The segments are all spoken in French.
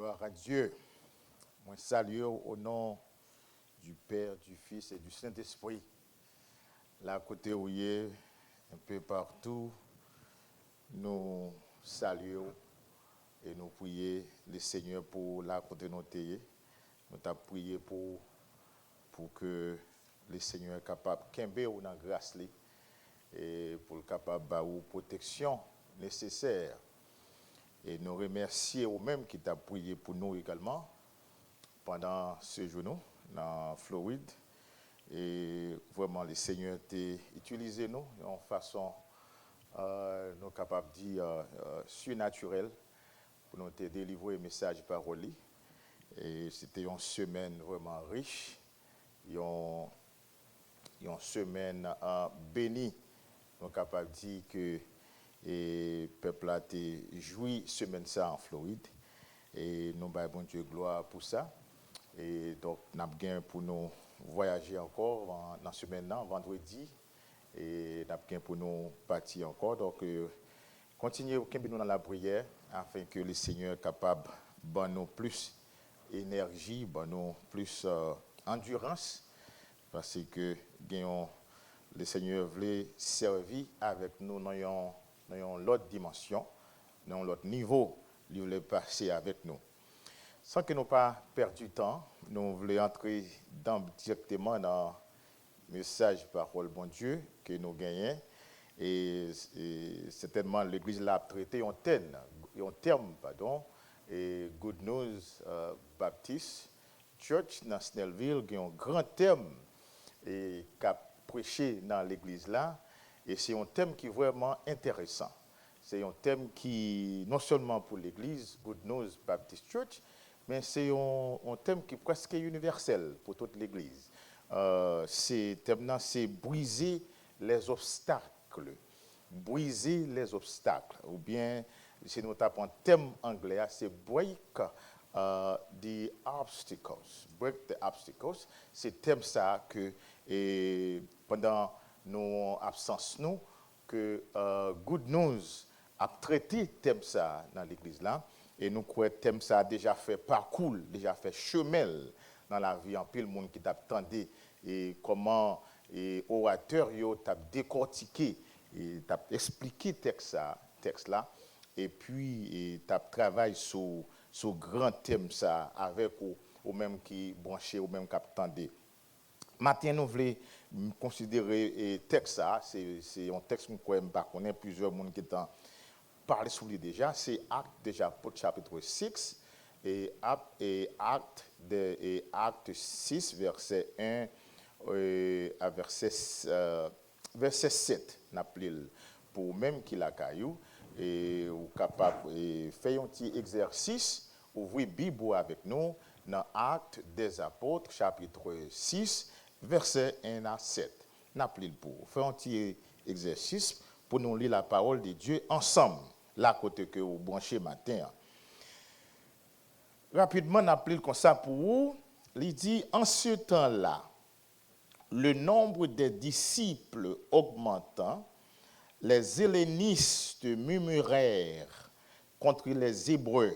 Gloire à Dieu. Moi, salue au nom du Père, du Fils et du Saint-Esprit. Là, à côté où il est, un peu partout, nous saluons et nous prions le Seigneur pour la côté nous tailler. Nous t'avons prié pour que le Seigneur est capable de camber ou dans grâce et pour le capable de protection nécessaire. Et nous remercions aux-mêmes qui t'a prié pour nous également pendant ce jour dans Floride. Et vraiment, le Seigneur t'a utilisé nous en façon, nous capables de dire, surnaturelle pour nous te délivrer un message parole. Et c'était une semaine vraiment riche, une semaine bénie. Nous sommes capables de dire que le peuple a été joui semaine ça en Floride. Et nous avons bon Dieu gloire pour ça. Et donc, nous avons gagné pour nous voyager encore dans la semaine, vendredi. Et nous avons gagné pour nous partir encore. Donc, continuez nous dans la prière afin que le Seigneur soit capable de nous plus énergie, nous plus endurance. Parce que le Seigneur voulait servir avec nous dans l'autre dimension, dans l'autre niveau, il voulait passer avec nous. Sans que nous pas perdre du temps, nous voulons entrer directement dans le message parole bon Dieu que nous gagnons. Et certainement l'Église l'a traité en terme, et Good News Baptist Church dans Snellville, qui a un grand thème et qui a prêché dans l'église là. Et c'est un thème qui est vraiment intéressant. C'est un thème qui, non seulement pour l'église Good News Baptist Church, mais c'est un thème qui est presque universel pour toute l'église. Ce thème-là, c'est briser les obstacles. Briser les obstacles. Ou bien, si nous tapons un thème anglais, c'est break the obstacles. Break the obstacles. C'est thème ça que pendant nos absences, que Good News a traité thème ça dans l'église là. Et nous croyons que thème ça a déjà fait parcours, déjà fait chemin dans la vie en pile monde qui t'a attendu et comment et orateur yo t'a décortiqué et t'a expliqué texte là et puis t'a travaillé sur grand thème ça avec ou même qui branché ou même qui attendait. Matin nous voulons considérer texte ça c'est un texte que je connais plusieurs monde qui t'en parlé sur lui déjà, c'est Acte déjà pour chapitre 6 et Acte 6 verset 1 à verset 7 n'appelle pour même qu'il a caillou et ou capable faire un petit exercice ouvrir Bible avec nous dans Acte des apôtres chapitre 6 verset 1 à 7 n'appelle pour faire un petit exercice pour nous lire la parole de Dieu ensemble. Là, côté que vous branchez matin. Rapidement, on appelle comme ça pour vous. Il dit, en ce temps-là, le nombre des disciples augmentant, les hellénistes murmurèrent contre les Hébreux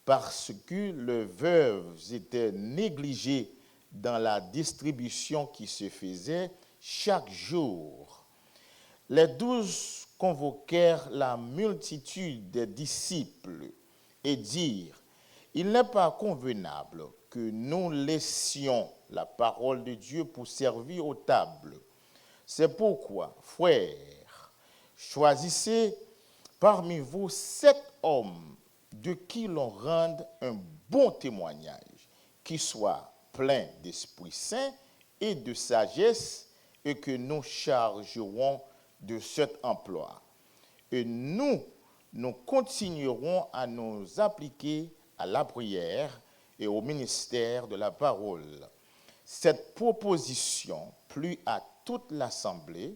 parce que les veuves étaient négligées dans la distribution qui se faisait chaque jour. Les 12 convoquèrent la multitude des disciples et dirent, il n'est pas convenable que nous laissions la parole de Dieu pour servir aux tables. C'est pourquoi, frères, choisissez parmi vous 7 hommes de qui l'on rende un bon témoignage, qui soient pleins d'Esprit Saint et de sagesse, et que nous chargerons de cet emploi. Et nous continuerons à nous appliquer à la prière et au ministère de la parole. Cette proposition plut à toute l'assemblée.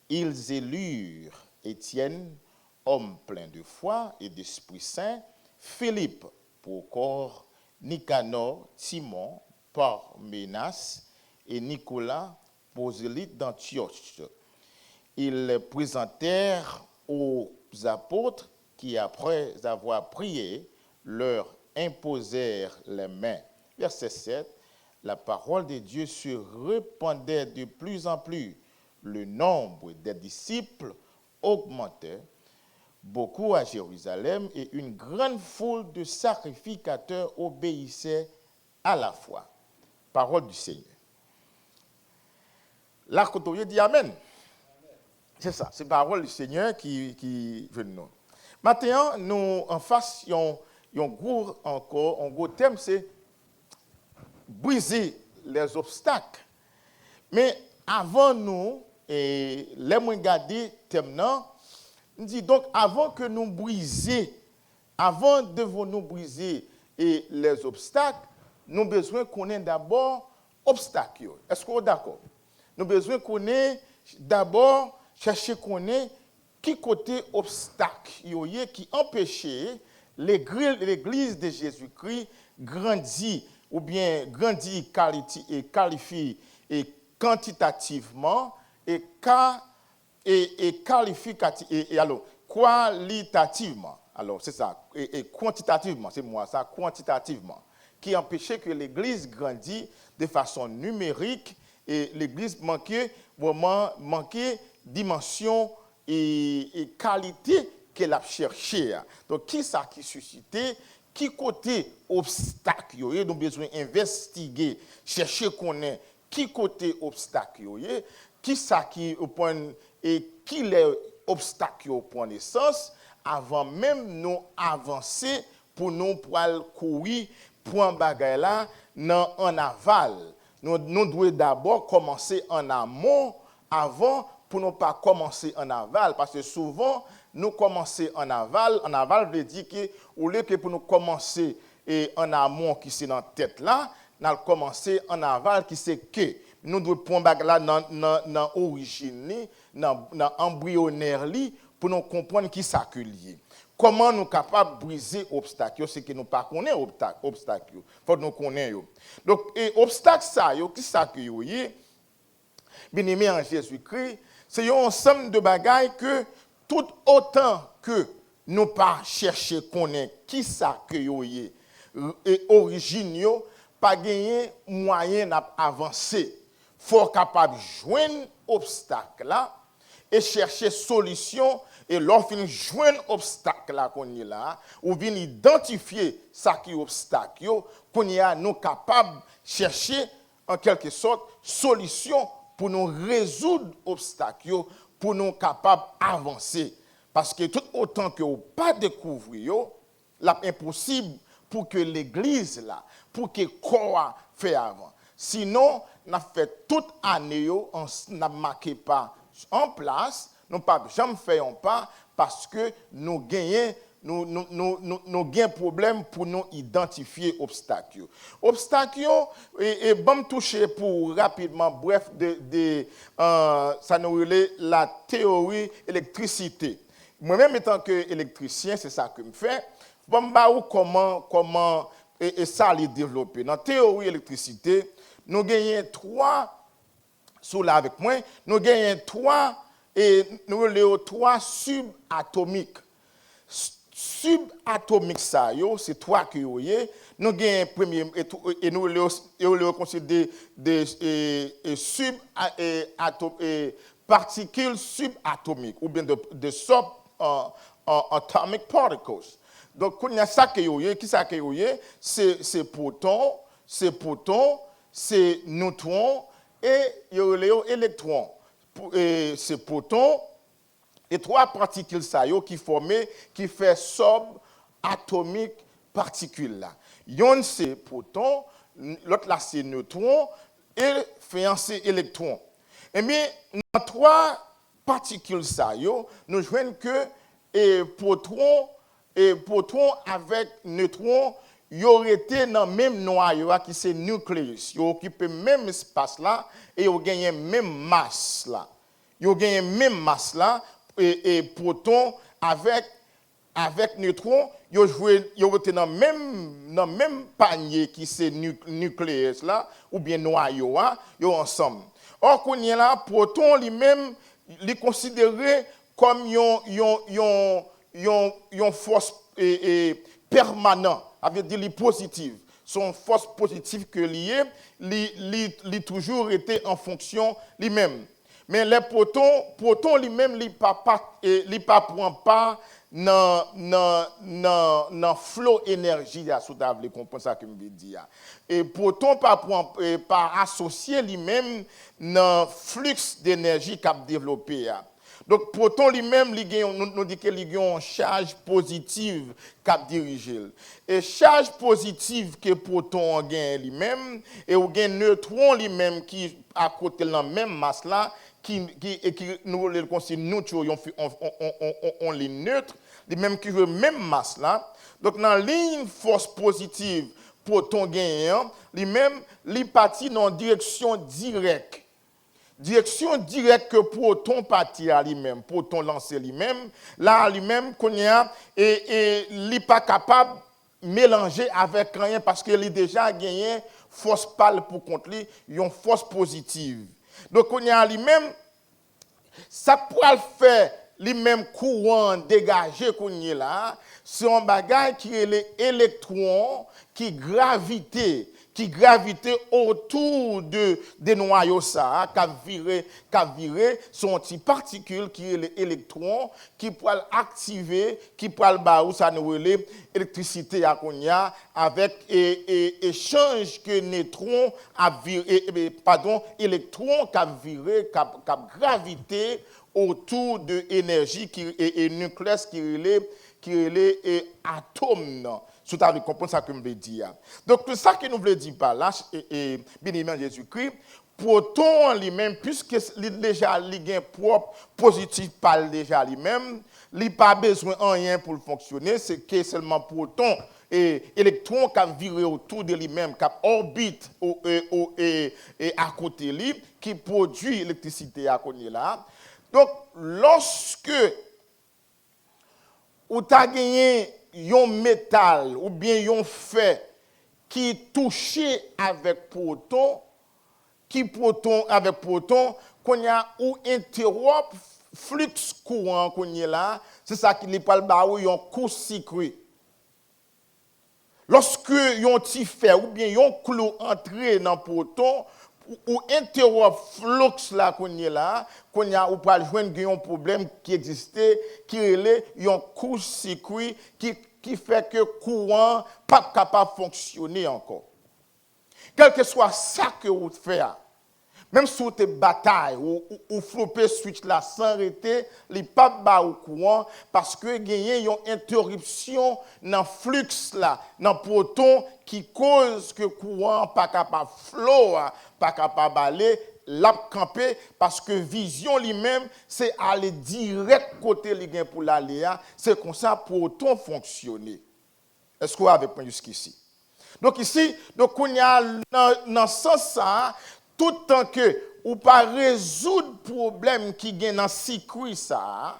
Ils élurent Étienne, homme plein de foi et d'Esprit Saint, Philippe, Procore, Nicanor, Timon, Parménas et Nicolas, prosélyte d'Antioche. Ils les présentèrent aux apôtres qui, après avoir prié, leur imposèrent les mains. Verset 7, la parole de Dieu se répandait de plus en plus. Le nombre des disciples augmentait beaucoup à Jérusalem et une grande foule de sacrificateurs obéissaient à la foi. Parole du Seigneur. Là, quand on dit Amen, c'est ça, c'est la parole du Seigneur qui veut nous. Maintenant, nous, en face, un gros thème, c'est briser les obstacles. Mais avant nous, et les moins garder thème non, dit donc avant que nous briser, avant de nous briser et les obstacles, nous avons besoin qu'on ait d'abord obstacles. Est-ce qu'on est d'accord? Nous avons besoin qu'on ait d'abord chercher qu'on ait qui côté obstacle qui empêchait l'église de Jésus-Christ grandir ou bien grandir qualifier et quantitativement et alors qualitativement. Alors c'est ça et quantitativement, c'est moi ça quantitativement qui empêchait que l'église grandisse de façon numérique et l'église manquait dimension et qualité qu'elle a cherché. Donc, qui ça qui suscitait, qui côté obstacle, nous avons besoin d'investiguer, chercher qu'on est, qui côté obstacle, qui ça qui et qui les obstacles au point d'essence, avant même nous avancer pour nous courir pour un bagage là en aval. Nous devons d'abord commencer en amont avant pour ne pas commencer en aval. Parce que souvent, nous commençons en aval veut dire que, au lieu que pour nous commencer en amont qui c'est dans la tête là, nous allons commencer en aval qui c'est que. Nous devons prendre là dans l'origine, dans l'embryonnaire pour nous comprendre qui ça que lié. Comment nous sommes capables de briser l'obstacle? C'est que nous ne connaissons pas l'obstacle. Il faut que nous connaissions. Donc, l'obstacle, qui ça que bien aimé en Jésus-Christ, c'est un ensemble de bagailles que tout autant que nous pas chercher connaître qui ça que et origine pas gagner moyen d'avancer. Faut capable joindre obstacle là et chercher solution et lorsqu'on joindre obstacle là qu'on est là ou bien identifier ça qui obstacle qu'on est nous capable chercher en quelque sorte solution pour nous résoudre obstacle pour nous capables avancer parce que tout autant que vous pas découvrir l'impossible pour que l'église là pour que quoi fait avant sinon n'a fait toute année on n'a marqué pas en place nous pas jamais fait un pas parce que nous gagnons nous gain problème pour nous identifier obstacle. Obstacle et bon toucher pour rapidement bref ça nous relève la théorie électricité. Moi-même étant que électricien, c'est ça que me fait. Bon comment et ça les développer. Dans théorie électricité, nous gagnons trois sous là avec moi, nous gagnons trois subatomiques. Subatomique ça c'est trois que nous gagnons premier et nous le considérer des particules subatomiques ou bien de subatomic particles. Donc il y a ça que qui ça que c'est proton, c'est neutron et électron. C'est proton et trois particules qui forment, qui fait subatomique particules là. Yon c'est proton, l'autre là c'est neutron et c'est électron. Et bien dans trois particules nous voyons que proton avec neutron y aurait été dans le même noyau qui c'est nucléus, ils occupent le même espace là et ils gagnent même masse là. Ils gagnent même masse là et proton avec neutron, ils étaient dans le même panier qui c'est nucléus là ou bien noyau ils ensemble. Or qu'on y là proton lui-même il est considéré comme une force permanent, avec dire li positive. Son force positive que lié, li toujours été en fonction lui-même. Mais les protons lui-même, li pas prend pas dans flow énergie là sous table comprendre ça que me dire. Et proton pas associé lui-même dans flux d'énergie qu'a développé. Donc, proton lui-même, nous dit qu'il y a une charge positive qui a dirigé. Et charge positive que proton gagne lui-même, et ou gagne neutron lui-même qui à côté de la même masse là, qui nous le considérons on les neutres, lui-même qui veut même masse là. Donc, dans la ligne force positive, proton gagnant, lui-même, il partit dans une direction directe. Direction directe que proton partit à lui-même, proton lancé lui-même, là lui-même qu'on y a et il n'est pas capable de mélanger avec rien parce qu'il a déjà gagné force pâle pour contre lui, une force positive. Donc on y a lui-même ça pourra faire lui-même courant dégagé qu'on y est là, c'est un bagage qui est l'électron qui gravité autour des noyaux ça qui viré son petit particule qui est l'électron qui peut activer qui peut ba ça nous relais électricité à konya avec échange que neutron a viré électron qui a viré qui a gravité autour de énergie qui et nucléaire qui est atome. Sous ta comprendre ça que je veux dire. Donc, tout ça que nous voulons dire par là, et bien évidemment Jésus-Christ, proton lui-même, puisque déjà il est propre, positif par déjà lui-même, il n'a pas besoin de rien pour fonctionner, c'est que seulement proton et électron qui a viré autour de lui-même, qui orbite à côté de lui, qui produit l'électricité à côté là. Donc, lorsque vous avez gagné un métal ou bien un fer qui touché avec proton, qu'on y a ou interrompt flux courant qu'on y là, c'est ça qui n'est pas le bas ou un court-circuit. Lorsque un petit fer ou bien un clou entré dans le proton, ou interrompt flux là qu'on y là, qu'on y a ou pas joindre un problème qui existait, qui est un court-circuit qui fait que courant pas capable de fonctionner encore. Quel que soit ça que vous faites, même si vous êtes bataille ou flopper switch là sans arrêter, il pas bas au courant parce que gagner une interruption dans flux là, dans proton qui cause que courant pas capable flow, pas capable aller l'a camper parce que vision lui-même c'est aller direct côté li gen pour l'aller, c'est comme ça proton fonctionner. Est-ce que vous avez point jusqu'ici? Donc ici, donc on y a dans sens ça tout temps que ou pas résoudre problème qui gagne dans circuit ça,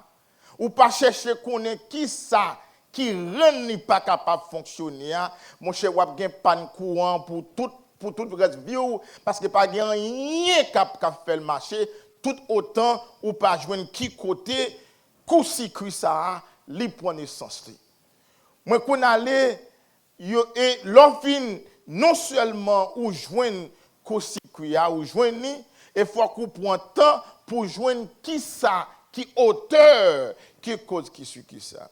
ou pas chercher connaître qui ça qui rend ni pas capable de fonctionner, mon cher ou gain panne courant pour tout reste vie parce que pas rien qui fait le marché tout autant ou pas joindre qui côté coup circuit ça li prend naissance. Moi qu'on aller et l'offre non seulement ou joindre co-circuit ou joindre et faut qu'on prend temps pour joindre qui ça qui auteur qui cause qui ça.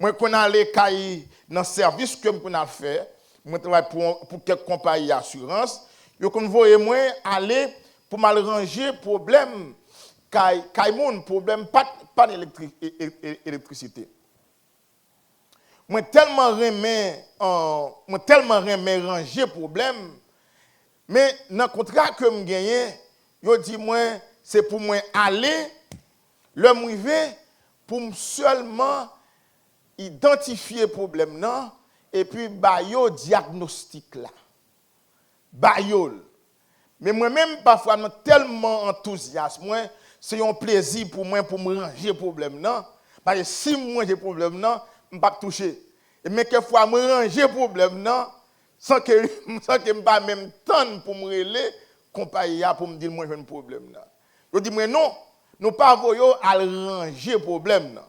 Moi qu'on aller cailler dans service que qu'on a fait, moi travaille pour quelques compagnies d'assurance, yo qu'on voyait moi aller pour mal ranger problème problème pas d'électricité. Moi tellement remets ranger problème mais dans contrat que me gagné yo dit moi c'est pour moi aller le m'rivé pour seulement identifier problème non et puis bayo diagnostic là bayol mais moi même parfois tellement enthousiaste moi c'est un plaisir pour moi pour me ranger problème non parce que si moi j'ai problème non me pas toucher mais quelquefois me ranger problème non sans que me pas même temps pour me relayer compagnie pour me dire moi j'ai un problème là je dis moi non nous pas voyons à ranger problème non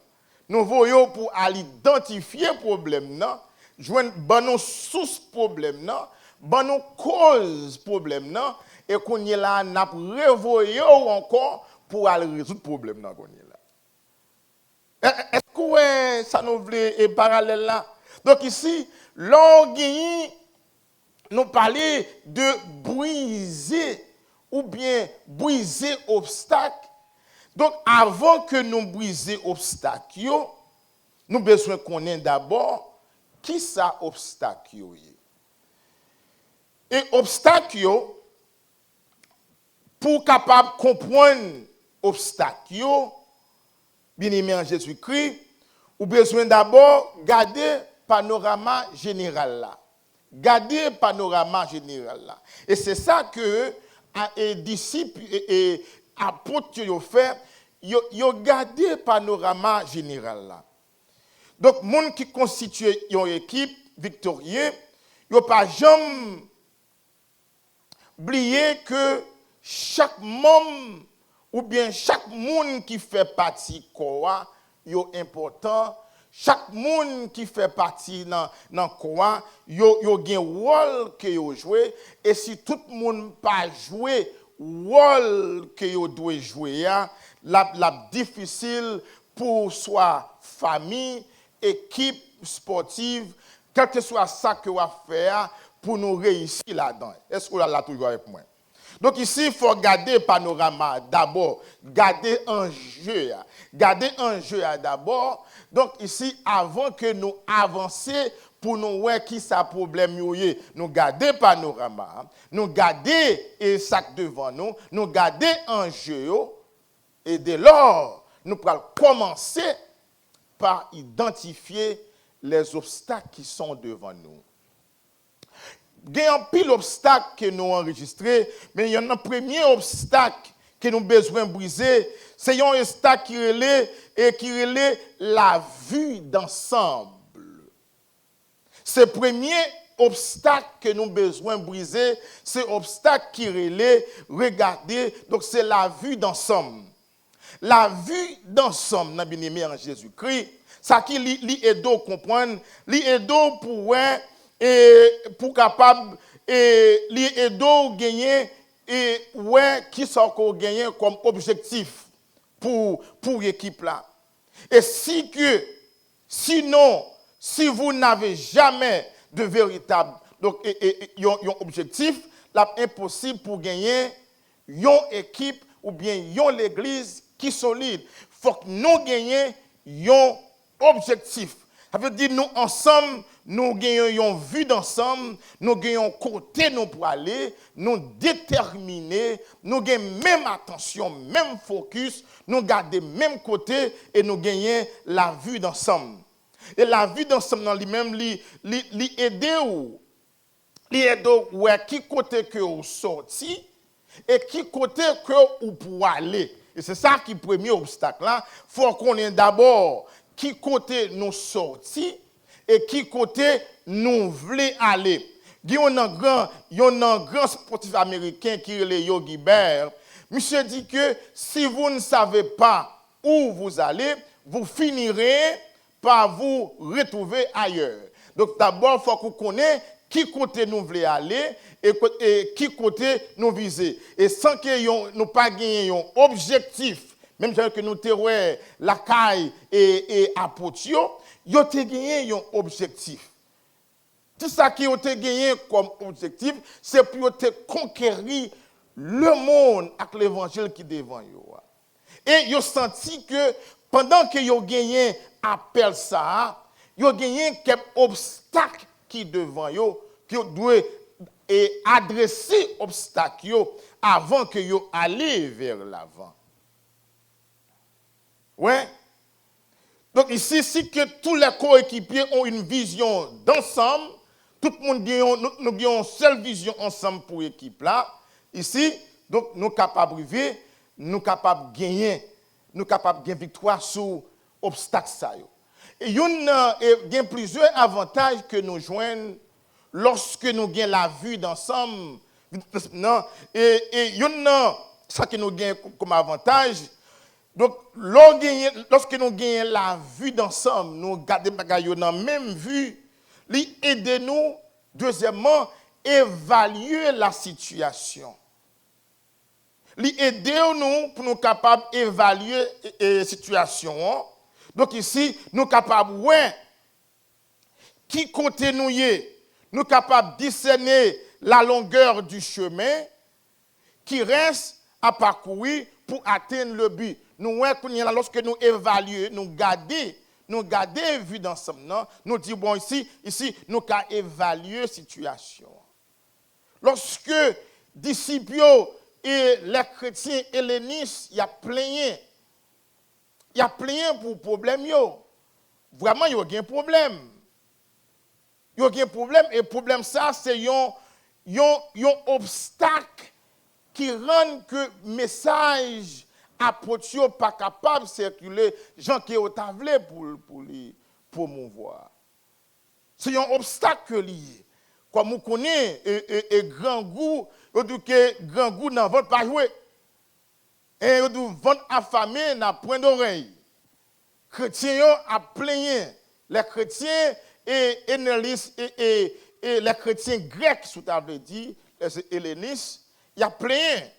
nous voyons pour aller identifier problème non joindre bon source problème là, bon cause problème là et qu'on y là n'a revoyer encore pour aller résoudre problème là qu'on y là. Est-ce que ça nous voulait et parallèle là? Donc ici, l'orgueil nous parlait de briser ou bien briser obstacle. Donc avant que nous briser obstacle, nous besoin connaître d'abord qui ça obstacle yo. Et obstacle yo, pour capable comprendre obstacle yo, bien aimé en Jésus-Christ, ou besoin d'abord garder panorama général là. Garder panorama général là. Et c'est ça que les disciples et apôtres yo fait, yo garder panorama général là. Donc monde qui constitue une équipe victorieuse, yo pas jamais oublier que chaque membre ou bien chaque monde qui fait partie quoi yo important. Chaque monde qui fait partie dans quoi yo gen rôle que yo jouer et si tout le monde pas jouer rôle que yo doit jouer la difficile pour soit famille, équipe sportive, quel que soit ça que va faire pour nous réussir là-dedans. Est-ce que vous là toujours avec moi? Donc ici, il faut garder le panorama d'abord, garder un jeu. Garder un jeu d'abord. Donc ici, avant que nous avancions pour nous voir qui ça problème yoye, nous garder le panorama, nous garder le sac devant nous, nous garder un jeu. Et dès lors, nous allons commencer par identifier les obstacles qui sont devant nous. Il y a un pile d'obstacles que nous enregistrés, mais il y a un premier obstacle que nous avons besoin de briser. C'est un obstacle qui relève la vue d'ensemble. Ce premier obstacle que nous avons besoin de briser, c'est l'obstacle qui relève, regardez, donc c'est la vue d'ensemble. La vue d'ensemble, dans bien-aimé en Jésus-Christ, ça qui li aide à comprendre, li aide et pour capable et li aide à gagner et ouais qui sont qu'on gagner comme objectif pour l'équipe là. Et sinon si vous n'avez jamais de véritable donc un objectif, là impossible pour gagner une équipe ou bien une l'église qui solide. Faut que nous gagnions un objectif. Ça veut dire nous ensemble, nous gagnons une vue d'ensemble, nous gagnons côté nous pour aller, nous déterminer, nous gagnons même attention, même focus, nous gardons même côté et nous gagnons la vue d'ensemble. Et la vue d'ensemble dans lui-même li aider ou ouais qui côté que vous sorti et qui côté que vous pour aller. Et c'est ça qui est le premier obstacle là. Il faut qu'on ait d'abord qui côté nous sorti et qui côté nous voulons aller. Il y a un grand sportif américain qui est le Yogi Bear. Monsieur dit que si vous ne savez pas où vous allez, vous finirez par vous retrouver ailleurs. Donc d'abord, il faut qu'on connaisse qui côté nous voulons aller et qui côté nous viser. Et sans que nous pas gagner un objectif, même que nous avons la caille et apotio, nous avons gagné un objectif. Tout ça qui ont gagné comme objectif, c'est pour te conquérir le monde avec l'évangile qui est devant vous. Et ils ont senti que pendant que ils ont gagné appel ça, ils ont gagné quelques obstacles qui devant eux, qui doivent adresser obstacles avant que ils aillent vers l'avant. Ouais. Donc ici, si que tous les coéquipiers ont une vision d'ensemble, tout le monde nous avons une seule vision ensemble pour l'équipe là. Ici, donc nous sommes capables de vivre, nous sommes capables de gagner, nous sommes capables de gagner victoire sur l'obstacle ça. Et il y a plusieurs avantages que nous joignons lorsque nous gagnons la vue d'ensemble. Non, et il y a ça que nous gagnons comme avantage. Donc, lorsque nous gagnons la vue d'ensemble, nous gardons dans la même vue, Li aide nous, deuxièmement, évaluer la situation. Li aide nous pour nous capables d'évaluer la situation. Donc ici, nous capables, ouais, qui côté nous y est, nous capables de discerner la longueur du chemin qui reste à parcourir pour atteindre le but. Nous, lorsque nous évaluons, nous gardons vue d'ensemble, nous disons, bon, ici, nous avons évalué la situation. Lorsque les disciples et les chrétiens hellénistes, il y a plaigné pour problème. Vraiment, il y a un problème. Il y a un problème, et le problème, ça, c'est un obstacle qui rend que le message approché pas capable de circuler, gens qui ont tablé pour les promouvoir. C'est un obstacle lié. Comme vous connaissez, et grand goût, vous dites que grand goût n'a pas joué. Et vous dites vente affamé n'a point d'oreille. Chrétiens a plaigné. Les chrétiens et les chrétiens grecs, sous table dit, les hellénistes, il a plaigné.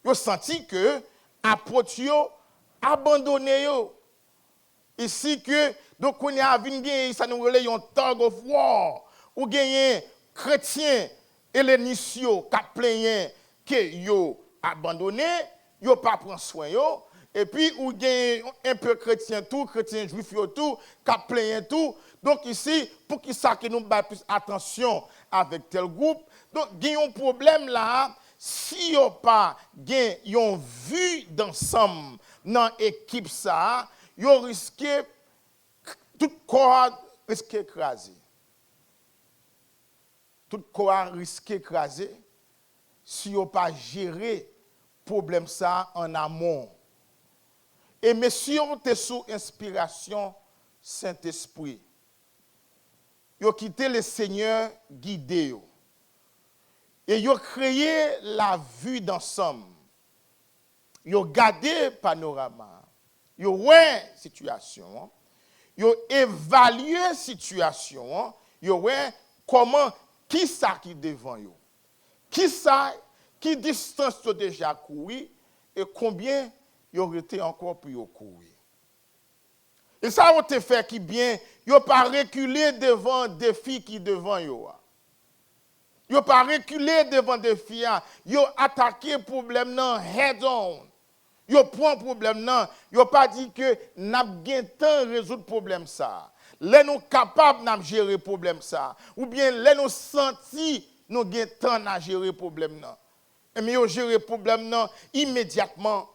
Ils ont senti que apôtres abandonné yo. Ici que donc on a vu ça nous relève un tug of war ou gagné chrétiens hellénistes qui plaigné que yo abandonné, yo pas prend soin yo. Et puis, ou gagne un peu chrétien tout, chrétien juif tout, qui plaigné tout. Donc ici, pour qui ça que nous baillons plus attention avec tel groupe, donc il y a un problème là, si on pas une vue d'ensemble dans l'équipe ça, yo risque tout corps risque écraser. Tout corps risque écraser si on pas gérer problème ça en amont. Et messieurs, t'es sous inspiration Saint-Esprit. Ils ont quitté le Seigneur guidé. Et ils ont créé la vue d'ensemble. Ils ont gardé le panorama. Ils ont vu la situation. Ils ont évalué la situation. Ils ont vu comment, qui ça qui est devant eux. Qui ça, qui distance ont déjà couru et combien ils ont été encore pour courir. Et ça a été fait qui bien, ils n'ont pas reculé devant des défis qui devant eux. Ils n'ont pas reculé devant des défis, ils ont attaqué le problème head on. Ils ont pris un problème, ils n'ont pas dit que nous avons temps de résoudre le problème ça. Là nous capables de gérer le problème ça. Ou bien là nous senti nous avons temps de gérer le problème. Mais ils ont géré le problème immédiatement.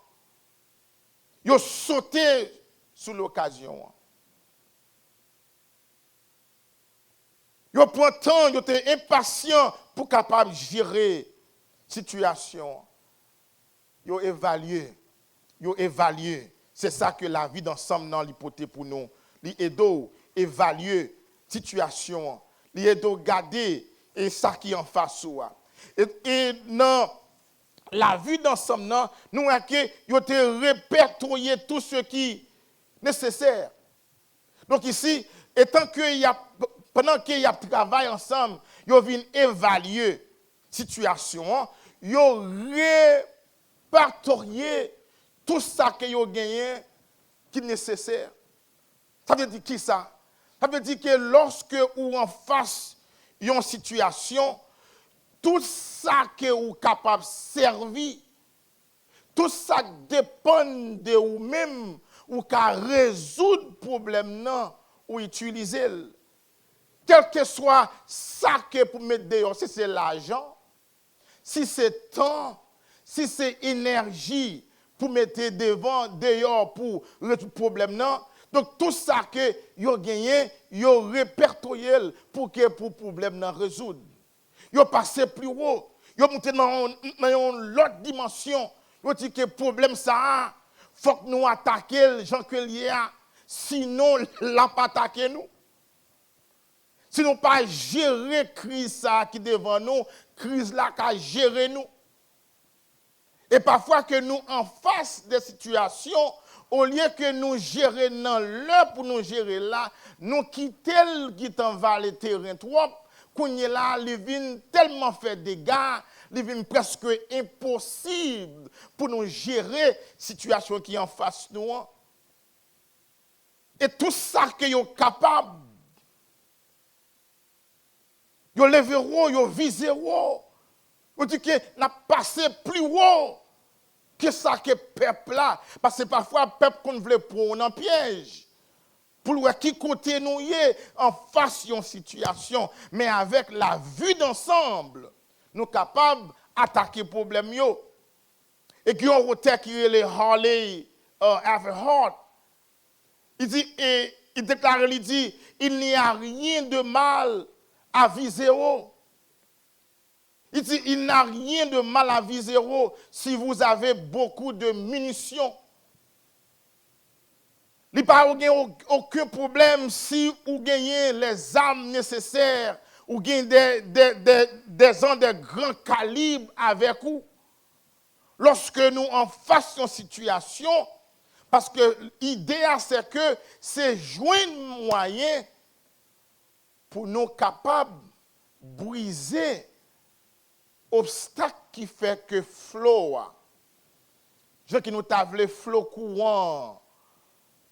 Ils ont sauté sous l'occasion. Ils ont pris le temps, ils étaient impatients pour capable de gérer la situation. Ils ont évalué. C'est ça que la vie d'ensemble dans l'hypothèse pour nous. Ils aident à évaluer la situation. Ils aident à garder et ça qui est en face. Et dans la vie d'ensemble, nous avons répertorié tout ce qui est nécessaire. Donc ici, pendant qu'il y a travail ensemble, ils viennent évaluer la situation, ils répertorié tout ça que vous gagné qui est nécessaire. Ça veut dire qui ça? Ça veut dire que lorsque vous en face une situation, tout ça que vous êtes capable de servir, tout ça dépend de vous-même, ou qu'à résoudre le problème ou utiliser. Quel que soit ça que pour mettre dehors, si c'est l'argent, si c'est temps, si c'est énergie pour mettre dehors pour résoudre le problème. Donc tout ça que vous avez gagné, vous avez répertorié pour que le problème résoudre. Vous passez plus haut, vous montez dans une autre dimension. Vous dites que le problème ça, il faut que nous attaquions les gens que lié à, sinon la pas attaquer nous. Si nous pas gérer la crise qui est devant nous, crise là qui gérer nous. Et parfois que nous en face des situations au lieu que nous gérer dans l'heure pour nous gérer là, nous quitter le qui t'en va le terrain trop, qu'on est là, les vins tellement fait dégâts, les vins presque impossible pour nous gérer la situation qui est en face de nous. Et tout ça que vous êtes capable, vous leverez, vous viserez, vous dites que nous avons passé plus haut que ça que le peuple là. Parce que parfois, le peuple qu'on veut prendre en piège. Pour voir qui côté nous y est en face de situation. Mais avec la vue d'ensemble, nous sommes capables d'attaquer le problème. Et qui ont auteur qui est le Harley Everhart. Il dit, et il déclare, il dit, il n'y a rien de mal à viser haut. Il dit, il n'y a rien de mal à viser haut si vous avez beaucoup de munitions. Il n'y a aucun problème si vous gagnez les armes nécessaires, ou gagnez des armes de grand calibre avec vous. Lorsque nous en faisons une situation, parce que l'idée c'est que c'est joindre moyen pour nous capables de briser l'obstacle qui fait que flot. Je qui nous table flot courant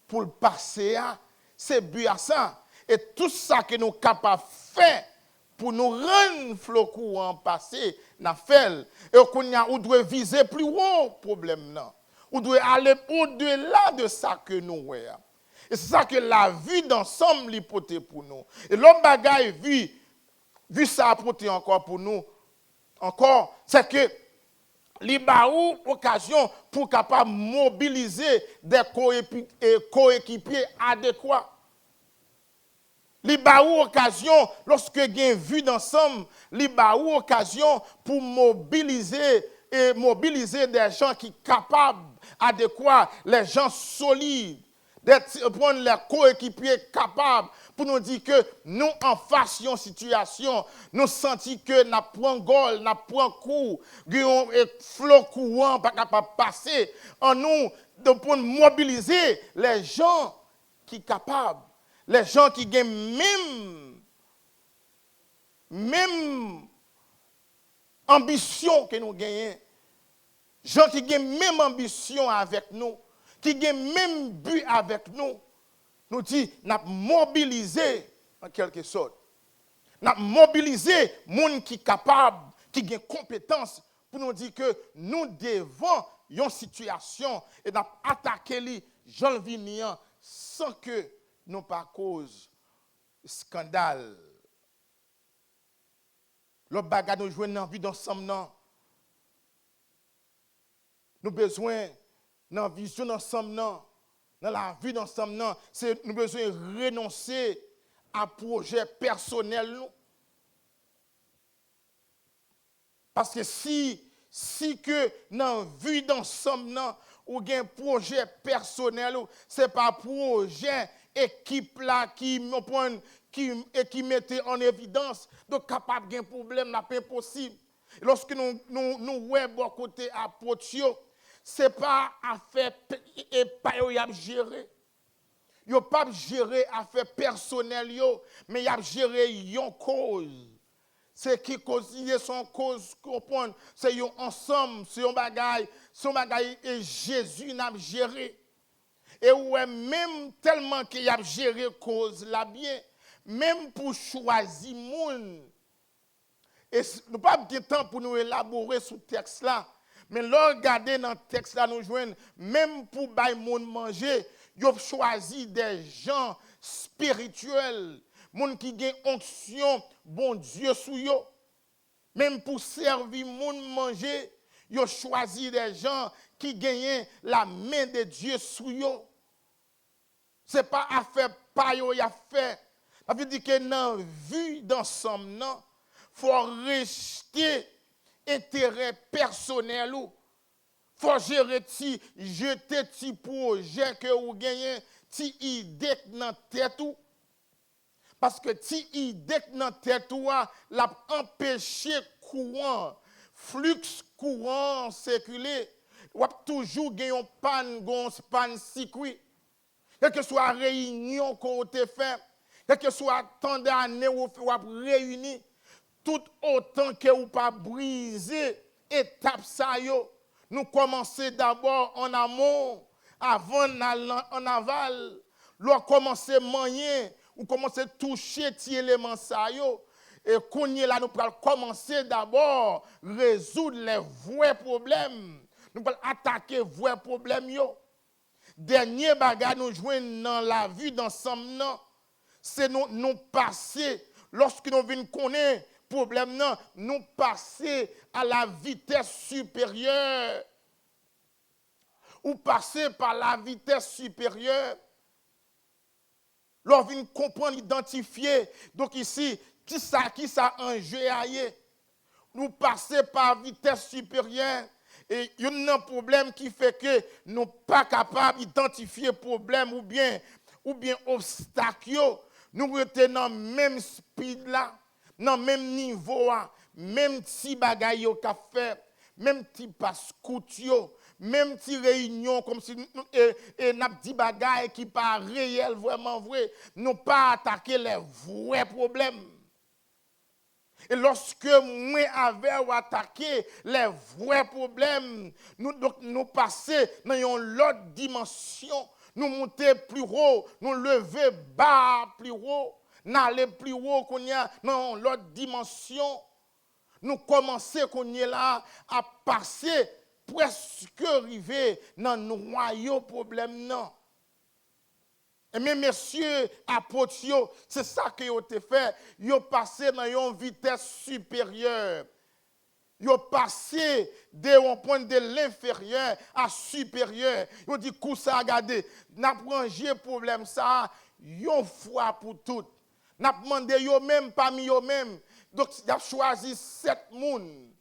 pour le passer, c'est but à ça. Et tout ça que nous sommes capables de faire pour nous rendre le flot courant passer, nous fait. Et on doit viser plus haut problème. Non. On doit aller au-delà de ça que nous voyons. Et c'est ça que la vue d'ensemble l'hypothèse pour nous. Et l'autre bagaille vu ça apporter encore pour nous, encore, c'est que il y a une occasion pour capable mobiliser des coéquipiers adéquats. Il y a une occasion, lorsque il y a une vue d'ensemble, il y a une occasion pour mobiliser des gens qui sont capables, adéquats, les gens solides, de prendre les coéquipiers capables pour nous dire que nous, en face de situation, nous sentons que nous prenons gol, nous prenons coup, nous flot courant, pas capable de passer, en nous, de mobiliser les gens qui sont capables, les gens qui ont même ambition que nous gagnons, gens qui ont même ambition avec nous, qui ont même but avec nous, nous dit, nous avons mobilisé en quelque sorte. Nous avons mobilisé les gens qui sont capables, qui ont des compétences pour nous dire que nous devons une situation et nous avons attaqué les gens venant sans que nous pas cause scandale. Le bagage nous jouons dans la vie d'ensemble. Nous avons besoin dans la vision d'ensemble. Dans la vie d'ensemble, nous avons besoin de renoncer à projet personnel. Parce que si que dans la vie d'ensemble, ou un projet personnel, ce n'est pas un projet équipe là qui mettait en évidence, donc capable d'un problème, n'est pas possible. Lorsque nous voyons côté approche, ce n'est pas affaire et pas gérer. Yo pas gérer affaire personnelle mais y a gérer une cause. C'est qui cause son cause comprendre, c'est un ensemble, c'est un bagaille et Jésus n'a géré. Et ouais même tellement qu'il a géré cause là bien, même pour choisir monde. Et nous pas de temps pour nous élaborer ce texte là. Mais là, regardez dans le texte là, nous joignons, même pour bailler monde manger, ils ont choisi des gens spirituels, gens qui ont onction, bon Dieu sous eux. Même pour servir monde manger, ils ont choisi des gens qui gagnent la main de Dieu sous eux. Ce n'est pas affaire payo y a fait. Ça veut dire que dans la vue d'ensemble, il faut rester intérêt personnel ou faut gérer jeter ti projet que vous gagnez ti idée dans tête ou parce que ti idée dans tête ou l'a empêcher courant flux courant circuler ou toujours gagner un pan circuit. Quelle que soit la réunion qu'on a fait, quelle que soit tant d'années où vous réuni, tout autant que vous pas briser étape ça yo. Nous commençons d'abord en amont, avant en aval. Nous commençons à manger, ou commençons à toucher ces éléments ça yo. Et qu'on y est là, nous allons commencer d'abord à résoudre les vrais problèmes. Nous allons attaquer les vrais problèmes yo. Dernier bagage nous joignons dans la vie d'ensemble, c'est nous passer, lorsque nous venons connaître le problème, nous passer à la vitesse supérieure. Ou passer par la vitesse supérieure. Lorsque nous comprendre, identifier, donc ici, qui ça enjeu aille. Nous passer par vitesse supérieure. Et il y a un problème qui fait que nous ne sommes pas capables d'identifier le problème ou bien obstacle. Nous retenons dans le même speed là, dans le même niveau, même petit bagaille qu'a fait, même petit passe-coute, même petit réunion, comme si nous avons dit bagaille qui pas réel, vraiment vrai. Nous pas attaquer les vrais problèmes. Et lorsque moi avait attaqué les vrais problèmes, nous passer dans une autre dimension, nous monter plus haut, nous lever bas plus haut, n'aller plus haut qu'on y a dans l'autre dimension. Nous commencer qu'on y est là à passer presque arriver dans nos noyaux problèmes non. Et mes messieurs apôtres, c'est ça que vous avez fait. Vous avez passé dans une vitesse supérieure. Vous avez passé d'un point de l'inférieur à supérieur. Vous avez dit, coup ça, regardez, nous avons rangé le problème ça, une fois pour toutes. Nous avons demandé vous-même parmi vous-même. Donc, vous avez choisi 7 personnes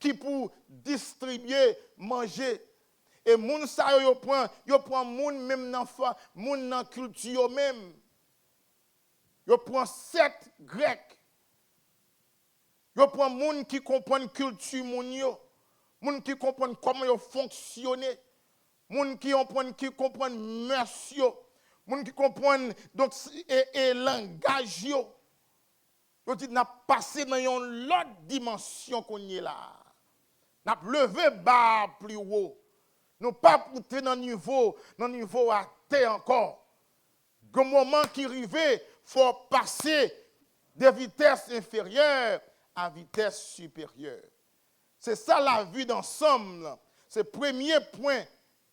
qui pour distribuer, manger. Et moun sa yo prend moun même dans moun dans culture même. Yo prend 7 grecs. Yo prend moun qui comprend culture moun yo. Moun qui comprend comment yo fonctionner. Moun qui comprend mœurs yo. Moun qui comprend donc et langage yo. Yo dit n'a passé dans une autre dimension qu'on est là. N'a levé bas plus haut. Nous pas porter dans niveau à terre encore. Au moment qui arrive, il faut passer de vitesse inférieure à vitesse supérieure. C'est ça la vue d'ensemble. C'est le premier point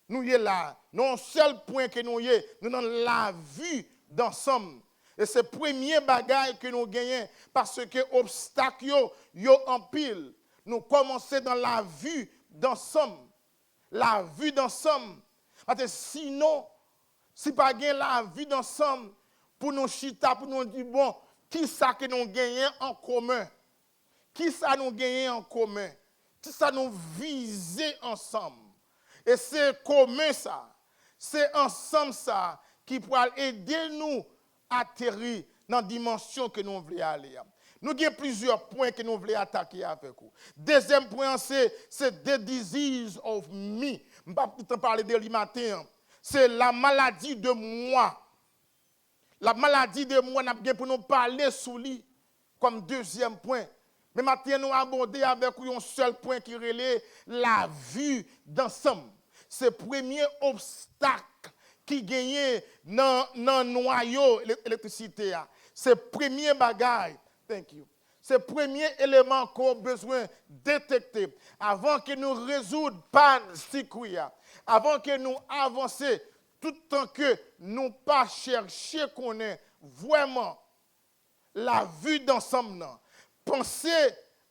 nous y est là. Non seul point que nous y est, nous dans la vue d'ensemble. Et c'est le premier bagage que nous gagnons parce que obstacle yo en pile. Nous commençons dans la vue d'ensemble. La vue d'ensemble. Parce que sinon, si pas gain la vue d'ensemble, pour nous chita, pour nous dire, bon, qui ça que nous gagnons en commun? Qui ça nous gagnons en commun? Qui ça nous viser ensemble? Et c'est commun ça. C'est ensemble ça qui pourra aider nous à atterrir dans la dimension que nous voulons aller. Nous avons plusieurs points que nous voulons attaquer avec vous. Deuxième point, c'est the disease of me. Je ne vais pas parler de matin. C'est la maladie de moi. La maladie de moi, nous avons pour nous parler sous lui comme deuxième point. Mais maintenant, nous aborder avec vous un seul point qui relève la vue d'ensemble. C'est le premier obstacle qui gagne dans le noyau de l'électricité. C'est le premier bagage. Thank you. C'est le premier élément qu'on a besoin de détecter avant que nous résoudre panne circuit, avant que nous avancions, tout le temps que nous pas chercher qu'on ait vraiment la vue d'ensemble. Pensez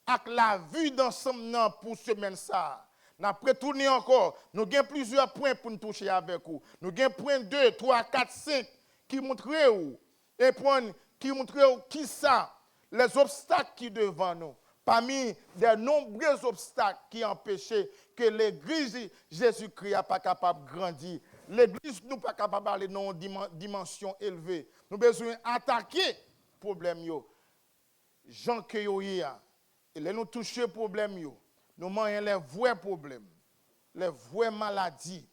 à la vue d'ensemble pour semaine ça. Nous retourner encore. Nous avons plusieurs points pour nous toucher avec vous. Nous avons point 2, 3, 4, 5 qui montrent où. Et point qui montrent qui ça. Les obstacles qui devant nous, parmi des nombreux obstacles qui empêchaient que l'Église Jésus-Christ n'est pas capable de grandir. L'Église n'est pas capable d'aller dans une dimension élevée. Nous avons besoin d'attaquer le problème. Jean que et là nous toucher le problème. Nous mangeons les vrais problèmes. les vraies maladies.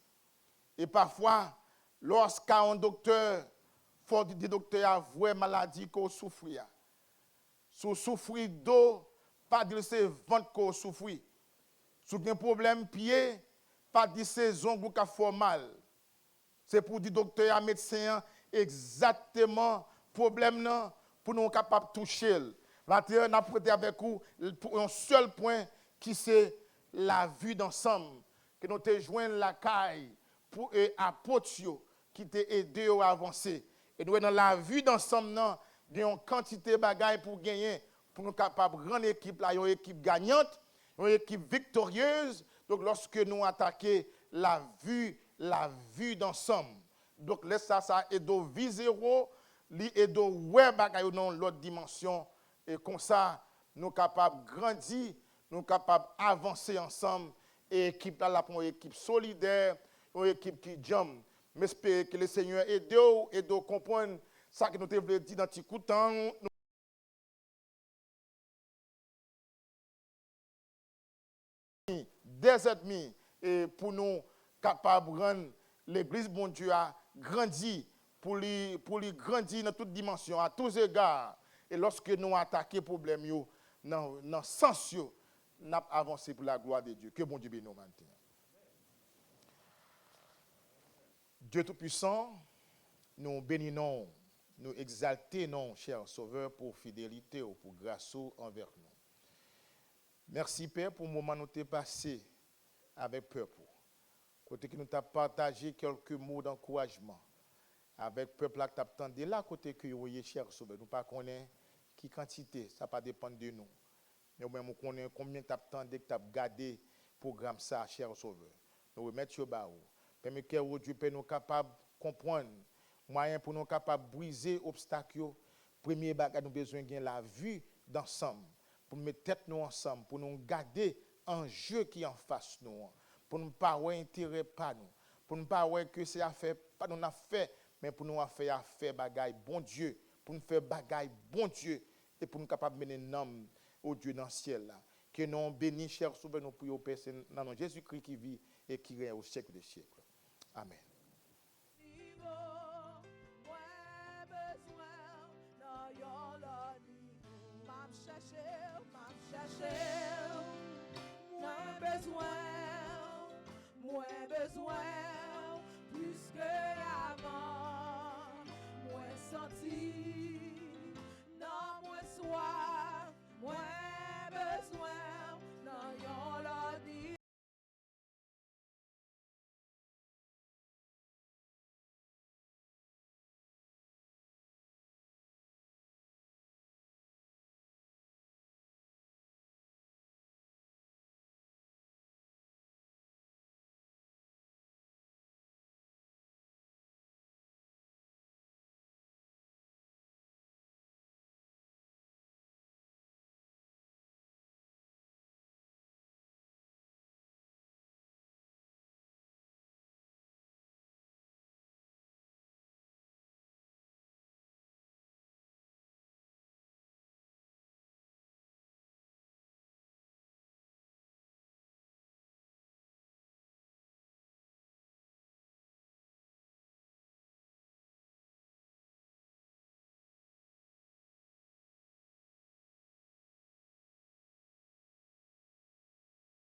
Et parfois, lorsqu'un docteur, faut des docteurs à vraies maladies qu'on souffre. Si vous souffrez d'eau, pas dire c'est ventre qu'on souffre. Si vous avez un problème pied, pas dire c'est zongou qui fait mal. C'est pour dire docteur et médecin exactement problème non pour nous capable toucher. Maintenant, on a prêté avec vous pour un seul point qui c'est la vue d'ensemble que nous te joindre la caille pour apôtres qui t'a aidé à avancer. Et nous dans la vue d'ensemble non, il y a une quantité de bagages pour gagner pour nous capables de rendre l'équipe là une équipe gagnante, une équipe victorieuse. Donc lorsque nous attaquons la vue d'ensemble. Donc laisse ça et de vie zéro, et de ouais bagaille dans l'autre dimension et comme ça nous capables grandir, nous capables avancer ensemble et équipe là pour une équipe solidaire, une équipe qui jambe. J'espère que le Seigneur aide et de comprendre ça que nous devons dire dans petit coup de temps. Des ennemis et pour nous capables de rendre l'église bon Dieu a grandi pour lui grandir dans toutes dimensions à tous égards et lorsque nous attaquons problème yo dans sens yo n'a avancé pour la gloire de Dieu que bon Dieu bénisse nous maintenant. Dieu tout-puissant, nous bénissons, nous exaltons, cher Sauveur, pour fidélité ou pour grâce envers nous. Merci Père pour le moment où nous t'es passé avec peuple. Côté que nous t'as partagé quelques mots d'encouragement avec peuple là qui t'attendait là côté que vous cher Sauveur. Nous pas connaît qui quantité, ça pas dépend de nous. Mais même nous connaît combien t'attendais que t'as gardé programme ça cher Sauveur. Nous remettons au bas. Permet que Dieu peut nous capable comprendre moyen pour nous capable briser obstacles. Premier bagage nous besoin de la vue d'ensemble pour mettre tête nous ensemble pour nous garder un jeu qui en face nous pour ne pas avoir intérêt pas nous pour ne pas avoir que c'est affaire pas nous fait mais pour nous faire bagaille bon Dieu pour nous faire bagaille bon Dieu et pour nous capable mener nom au Dieu dans le ciel là que nous bénisse cher sauveur nous prions Père dans nom Jésus-Christ qui vit et qui règne au siècle des siècles. Amen. Moins besoin